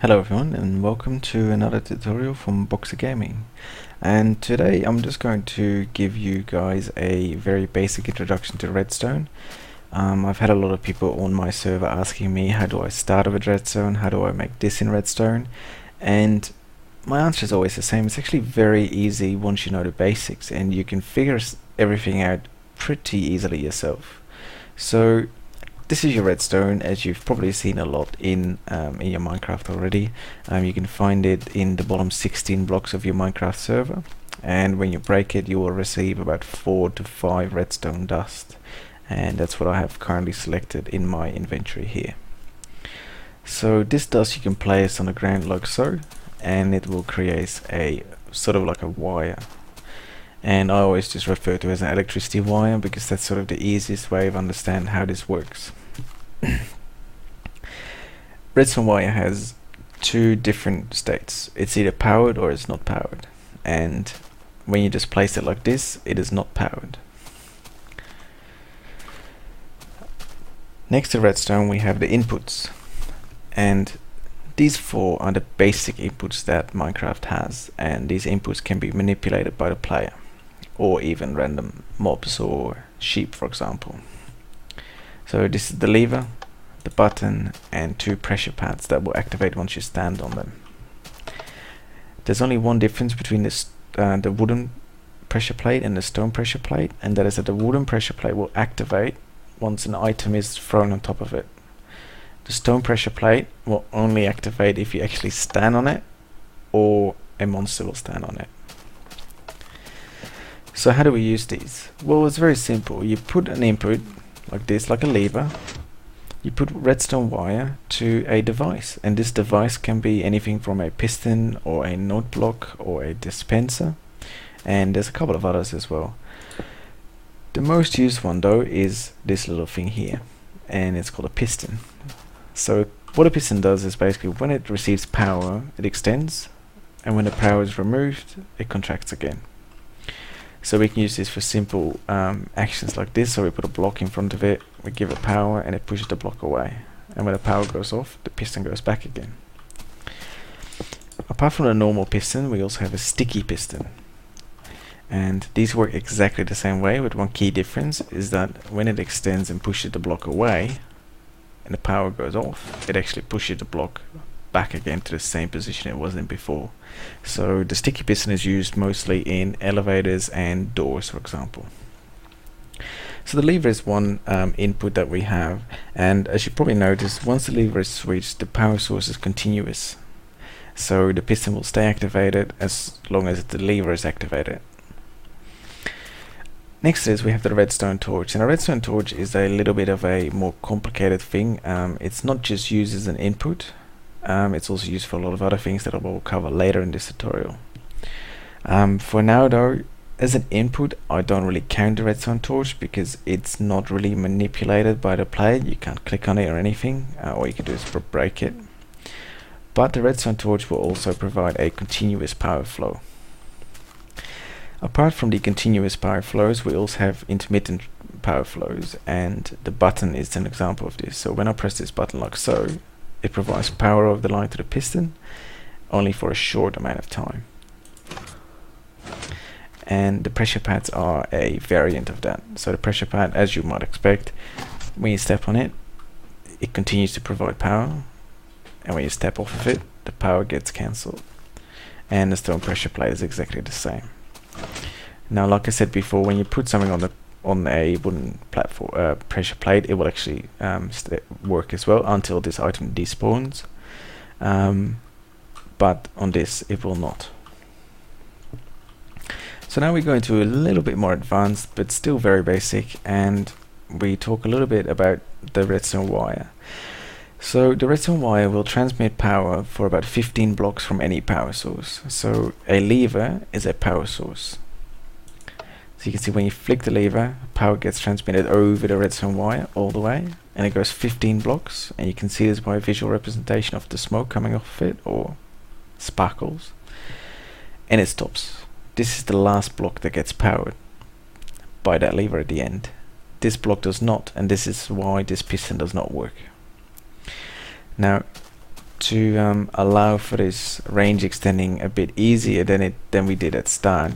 Hello everyone and welcome to another tutorial from Boxer Gaming, and today I'm just going to give you guys a very basic introduction to Redstone. I've had a lot of people on my server asking me how do I start with Redstone, how do I make this in Redstone, and my answer is always the same. It's actually very easy once you know the basics, and you can figure everything out pretty easily yourself. So this is your redstone, as you've probably seen a lot in your Minecraft already. You can find it in the bottom 16 blocks of your Minecraft server, and when you break it you will receive about 4 to 5 redstone dust, and that's what I have currently selected in my inventory here. So this dust you can place on the ground like so, and it will create a sort of like a wire, and I always just refer to it as an electricity wire because that's sort of the easiest way of understand how this works. Redstone wire has two different states. It's either powered or it's not powered, and when you just place it like this, it is not powered. Next to redstone we have the inputs, and these four are the basic inputs that Minecraft has, and these inputs can be manipulated by the player or even random mobs or sheep, for example. So this is the lever, the button, and 2 pressure pads that will activate once you stand on them. There's only one difference between the wooden pressure plate and the stone pressure plate, and that is that the wooden pressure plate will activate once an item is thrown on top of it. The stone pressure plate will only activate if you actually stand on it or a monster will stand on it. So how do we use these? Well, it's very simple. You put an input like this, like a lever. You put redstone wire to a device, and this device can be anything from a piston or a note block or a dispenser, and there's a couple of others as well. The most used one though is this little thing here, and it's called a piston. So what a piston does is basically when it receives power it extends, and when the power is removed it contracts again. So we can use this for simple actions like this. So we put a block in front of it, we give it power, and it pushes the block away, and when the power goes off the piston goes back again. Apart from the normal piston, we also have a sticky piston, and these work exactly the same way, with one key difference is that when it extends and pushes the block away and the power goes off, it actually pushes the block back again to the same position it was in before. So the sticky piston is used mostly in elevators and doors, for example. So the lever is one input that we have, and as you probably noticed, once the lever is switched the power source is continuous, so the piston will stay activated as long as the lever is activated. Next is we have the redstone torch, and a redstone torch is a little bit of a more complicated thing. It's not just used as an input, it's also used for a lot of other things that I will cover later in this tutorial. For now though, as an input I don't really count the redstone torch because it's not really manipulated by the player. You can't click on it or anything, all you can do is break it. But the redstone torch will also provide a continuous power flow. Apart from the continuous power flows, we also have intermittent power flows, and the button is an example of this. So when I press this button like so, it provides power over the line to the piston, only for a short amount of time. And the pressure pads are a variant of that. So the pressure pad, as you might expect, when you step on it, it continues to provide power, and when you step off of it, the power gets cancelled. And the stone pressure plate is exactly the same. Now, like I said before, when you put something on a wooden platform pressure plate, it will actually work as well until this item despawns, but on this it will not. So now we go into a little bit more advanced but still very basic, and we talk a little bit about the redstone wire. So the redstone wire will transmit power for about 15 blocks from any power source. So a lever is a power source. So you can see when you flick the lever, power gets transmitted over the redstone wire all the way, and it goes 15 blocks, and you can see this by a visual representation of the smoke coming off of it, or sparkles, and it stops. This is the last block that gets powered by that lever at the end. This block does not, and this is why this piston does not work. Now, to allow for this range extending a bit easier than we did at start,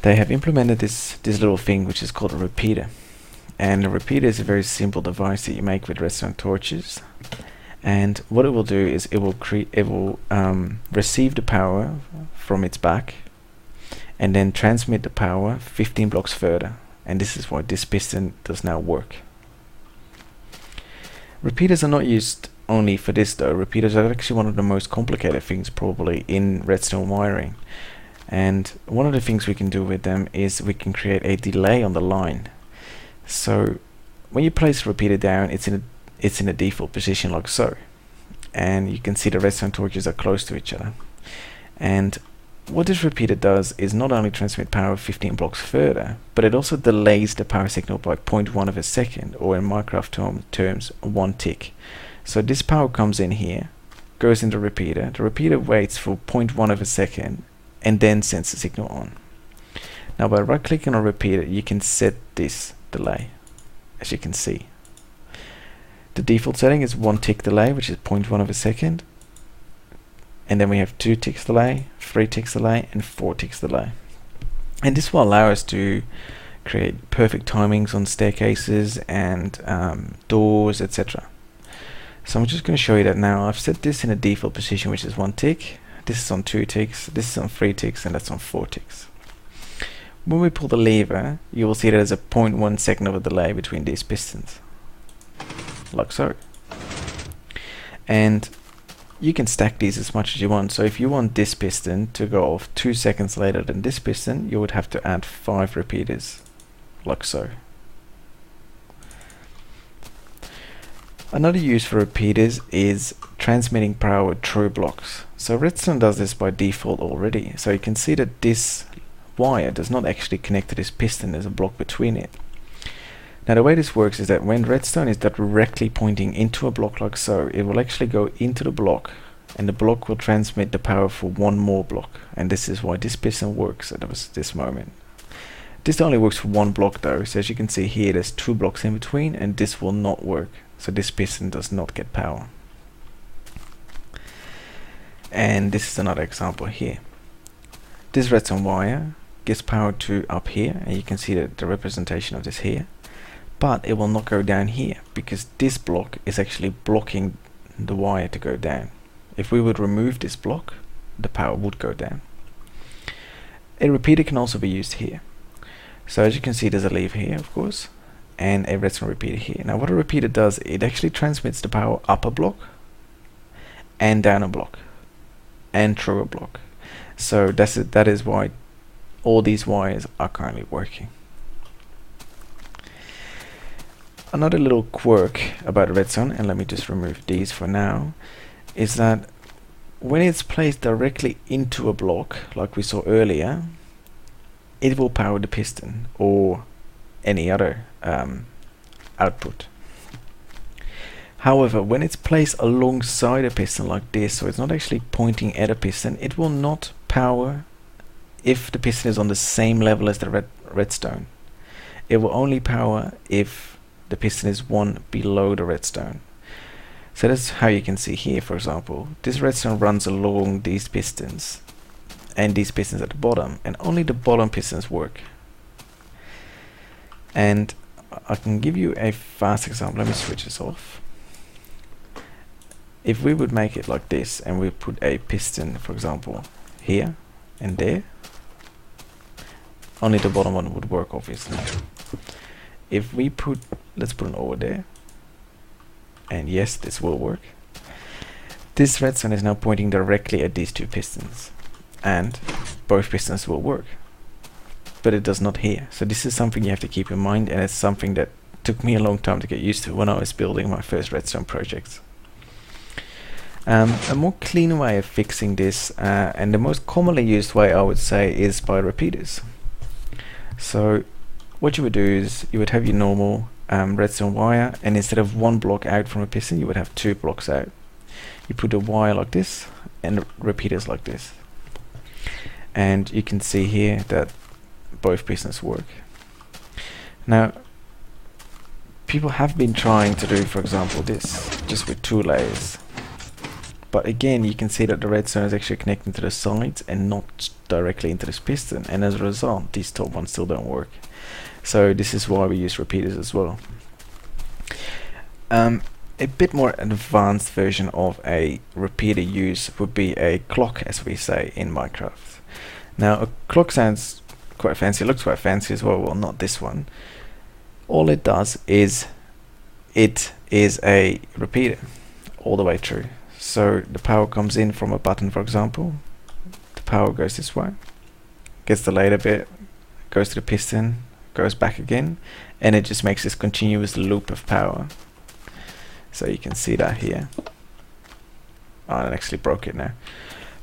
they have implemented this little thing which is called a repeater. And a repeater is a very simple device that you make with redstone torches. And what it will do is it will receive the power from its back and then transmit the power 15 blocks further. And this is why this piston does now work. Repeaters are not used only for this though. Repeaters are actually one of the most complicated things probably in redstone wiring. And one of the things we can do with them is we can create a delay on the line. So when you place a repeater down, it's in a default position like so. And you can see the redstone torches are close to each other. And what this repeater does is not only transmit power 15 blocks further, but it also delays the power signal by 0.1 of a second, or in Minecraft terms, 1 tick. So this power comes in here, goes into the repeater waits for 0.1 of a second, and then sends the signal on. Now by right clicking on a repeater, you can set this delay, as you can see. The default setting is 1 tick delay, which is 0.1 of a second. And then we have 2 ticks delay, 3 ticks delay, and 4 ticks delay. And this will allow us to create perfect timings on staircases and doors, etc. So I'm just going to show you that now. I've set this in a default position, which is 1 tick. This is on 2 ticks, this is on 3 ticks, and that's on 4 ticks. When we pull the lever, you will see that there's a 0.1 second of a delay between these pistons, like so. And you can stack these as much as you want. So if you want this piston to go off 2 seconds later than this piston, you would have to add 5 repeaters, like so. Another use for repeaters is transmitting power through blocks. So redstone does this by default already. So you can see that this wire does not actually connect to this piston, there's a block between it. Now the way this works is that when redstone is directly pointing into a block like so, it will actually go into the block, and the block will transmit the power for one more block. And this is why this piston works at this moment. This only works for one block though, so as you can see here there's 2 blocks in between, and this will not work. So this piston does not get power. And this is another example here. This redstone wire gives power to up here, and you can see that the representation of this here. But it will not go down here because this block is actually blocking the wire to go down. If we would remove this block, the power would go down. A repeater can also be used here. So as you can see, there's a lever here, of course, and a redstone repeater here. Now what a repeater does, it actually transmits the power up a block and down a block and through a block. So that is why all these wires are currently working. Another little quirk about redstone, and let me just remove these for now, is that when it's placed directly into a block, like we saw earlier, it will power the piston or any other output. However, when it's placed alongside a piston like this, so it's not actually pointing at a piston, it will not power if the piston is on the same level as the redstone. It will only power if the piston is one below the redstone. So that's how you can see here, for example, this redstone runs along these pistons and these pistons at the bottom, and only the bottom pistons work. And I can give you a fast example. Let me switch this off. If we would make it like this and we put a piston, for example, here and there, only the bottom one would work, obviously. If we put, let's put an over there, and yes, this will work. This redstone is now pointing directly at these 2 pistons, and both pistons will work, but it does not here. So this is something you have to keep in mind, and it's something that took me a long time to get used to when I was building my first redstone projects. A more clean way of fixing this, and the most commonly used way, I would say, is by repeaters. So what you would do is you would have your normal redstone wire, and instead of 1 block out from a piston, you would have 2 blocks out. You put a wire like this and repeaters like this, and you can see here that both pistons work. Now people have been trying to do, for example, this just with 2 layers, but again you can see that the redstone is actually connecting to the sides and not directly into this piston, and as a result these top ones still don't work. So this is why we use repeaters as well. A bit more advanced version of a repeater use would be a clock, as we say in Minecraft. Now a clock sounds quite fancy, looks quite fancy as well. Well, not this one. All it does is it is a repeater all the way through. So the power comes in from a button, for example. The power goes this way, gets delayed a bit, goes to the piston, goes back again, and it just makes this continuous loop of power. So you can see that here. Oh, I actually broke it now.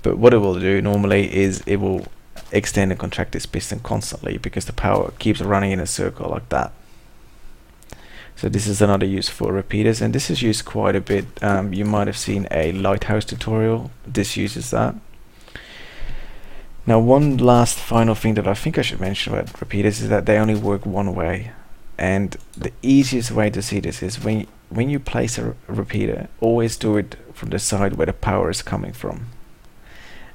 But what it will do normally is it will extend and contract this piston constantly because the power keeps running in a circle like that. So this is another use for repeaters, and this is used quite a bit. You might have seen a lighthouse tutorial. This uses that. Now one last final thing that I think I should mention about repeaters is that they only work one way, and the easiest way to see this is when you place a repeater, always do it from the side where the power is coming from.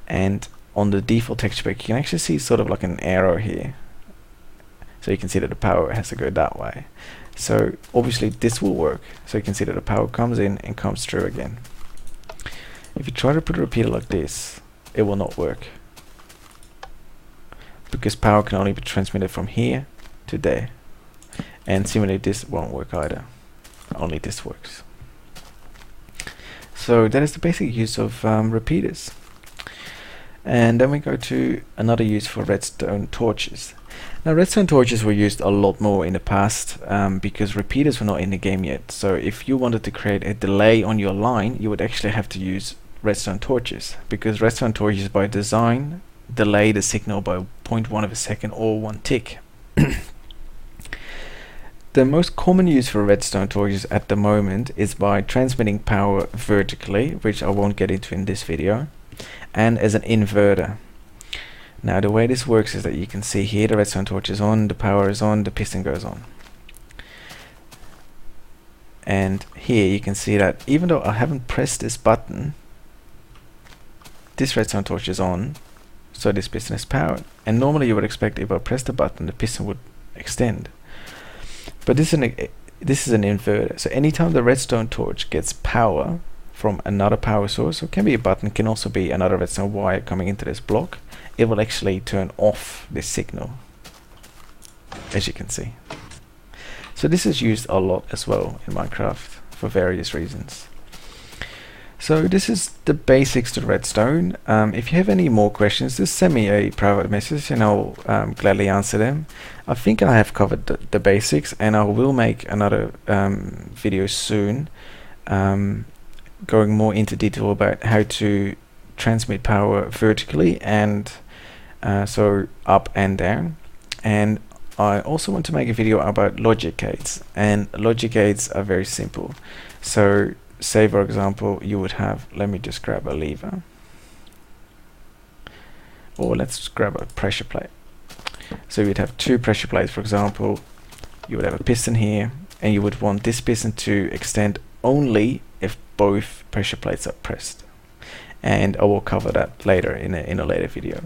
And on the default texture pack you can actually see sort of like an arrow here, so you can see that the power has to go that way. So obviously this will work, so you can see that the power comes in and comes through again. If you try to put a repeater like this, it will not work, because power can only be transmitted from here to there, and similarly this won't work either, only this works. So that is the basic use of repeaters. And then we go to another use for redstone torches. Now redstone torches were used a lot more in the past because repeaters were not in the game yet. So if you wanted to create a delay on your line, you would actually have to use redstone torches, because redstone torches by design delay the signal by 0.1 of a second or 1 tick. The most common use for redstone torches at the moment is by transmitting power vertically, which I won't get into in this video, and as an inverter. Now the way this works is that you can see here the redstone torch is on, the power is on, the piston goes on. And here you can see that even though I haven't pressed this button, this redstone torch is on, so this piston is powered. And normally you would expect if I press the button, the piston would extend. But this is an inverter, so anytime the redstone torch gets power from another power source, so it can be a button, can also be another redstone wire coming into this block, it will actually turn off this signal, as you can see. So this is used a lot as well in Minecraft for various reasons. So this is the basics to redstone. If you have any more questions, just send me a private message and I'll gladly answer them. I think I have covered the basics, and I will make another video soon going more into detail about how to transmit power vertically, and so up and down. And I also want to make a video about logic gates, and logic gates are very simple. So say for example you would have, let me just grab a lever, or let's grab a pressure plate. So you'd have two pressure plates, for example. You would have a piston here, and you would want this piston to extend only if both pressure plates are pressed, and I will cover that later in a later video.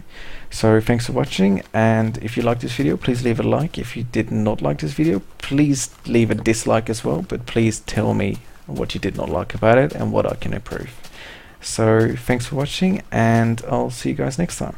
So thanks for watching, and if you liked this video, please leave a like. If you did not like this video, please leave a dislike as well, but please tell me what you did not like about it and what I can improve. So thanks for watching, and I'll see you guys next time.